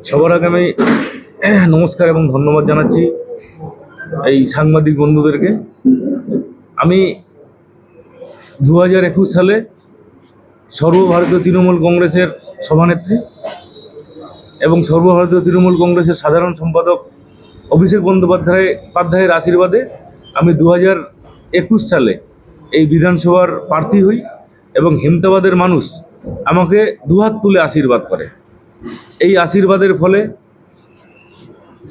সবার আগে আমি নমস্কার এবং ধন্যবাদ জানাচ্ছি এই সাংবাদিক বন্ধুদেরকে। আমি 2021 সালে সর্বভারতীয় তৃণমূল কংগ্রেসের সভানেত্রী এবং সর্বভারতীয় তৃণমূল কংগ্রেসের সাধারণ সম্পাদক অভিষেক বন্দ্যোপাধ্যায়ের আশীর্বাদে আমি 2021 সালে এই বিধানসভার প্রার্থী হই এবং হেমতাবাদের মানুষ আমাকে দুহাত তুলে আশীর্বাদ করে। এই আশীর্বাদের ফলে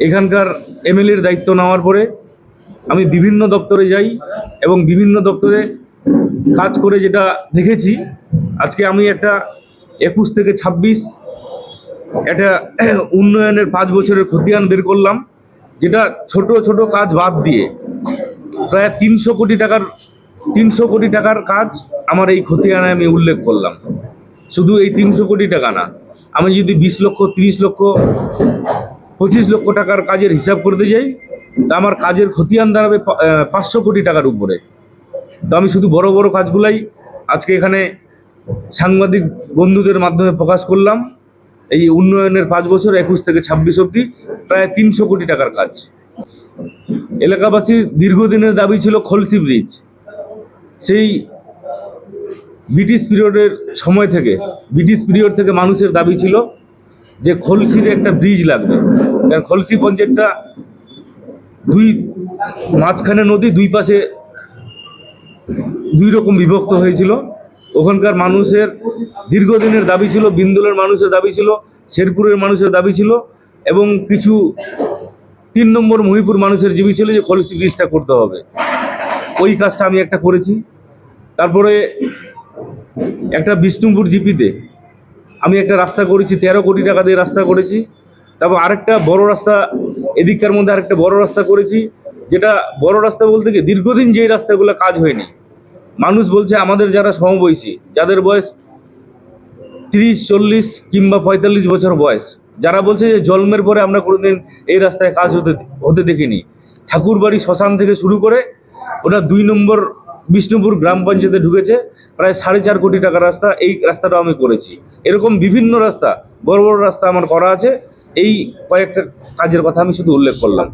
এখানকার এমএলএর দায়িত্ব নেওয়ার পরে আমি বিভিন্ন দপ্তরে যাই এবং বিভিন্ন দপ্তরে কাজ করে যেটা দেখেছি, আজকে আমি একটা 21 থেকে 26 একটা উন্নয়নের 5 বছরের খতিয়ান বের করলাম, যেটা ছোট ছোট কাজ বাদ দিয়ে প্রায় 300 কোটি টাকার কাজ আমার এই খতিয়ানে আমি উল্লেখ করলাম। শুধু এই 300 কোটি টাকা না, আমি যদি 20 লক্ষ, 30 লক্ষ, 25 লক্ষ টাকার কাজের হিসাব করতে যাই, তা আমার কাজের খতিয়ান দাঁড়াবে 500 কোটি টাকার উপরে। তো আমি শুধু বড় বড় কাজগুলাই আজকে এখানে সাংবাদিক বন্ধুদের মাধ্যমে প্রকাশ করলাম। এই উন্নয়নের 5 বছর 21 থেকে 26 অবধি প্রায় 300 কোটি টাকার কাজ। এলাকাবাসীর দীর্ঘদিনের দাবি ছিল খলসি ব্রিজ। সেই ব্রিটিশ পিরিয়ড থেকে মানুষের দাবি ছিল যে খলসির একটা ব্রিজ লাগবে, কারণ খলসি পঞ্চায়েতটা মাঝখানে নদী, দুই পাশে দুই রকম বিভক্ত হয়েছিল। ওখানকার মানুষের দীর্ঘদিনের দাবি ছিল, বিন্দুলের মানুষের দাবি ছিল, শেরপুরের মানুষের দাবি ছিল এবং কিছু 3 নম্বর মহিপুর মানুষের দাবি ছিল যে খলসি ব্রিজটা করতে হবে। ওই কাজটা আমি একটা করেছি। তারপরে একটা বিষ্ণুপুর জিপিতে আমি একটা রাস্তা করেছি, 13 কোটি টাকা দিয়ে রাস্তা করেছি। তারপর আরেকটা বড় রাস্তা, এদিককার মধ্যে আরেকটা বড় রাস্তা করেছি, যেটা বড় রাস্তা বলতে গিয়ে দীর্ঘদিন যেই রাস্তাগুলো কাজ হয়নি। মানুষ বলছে, আমাদের যারা সমবয়সী, যাদের বয়স 30, 40 কিংবা 45 বছর বয়স, যারা বলছে যে জন্মের পরে আমরা কোনোদিন এই রাস্তায় কাজ হতে দেখিনি। ঠাকুরবাড়ি শ্মশান থেকে শুরু করে ওটা 2 নম্বর বিষ্ণুপুর গ্রাম পঞ্চায়েতে ঢুকেছে, প্রায় 4.5 কোটি টাকার রাস্তা। এই রাস্তাটাও আমি করেছি। এরকম বিভিন্ন রাস্তা, বড় বড় রাস্তা আমার করা আছে। এই কয়েকটা কাজের কথা আমি শুধু উল্লেখ করলাম।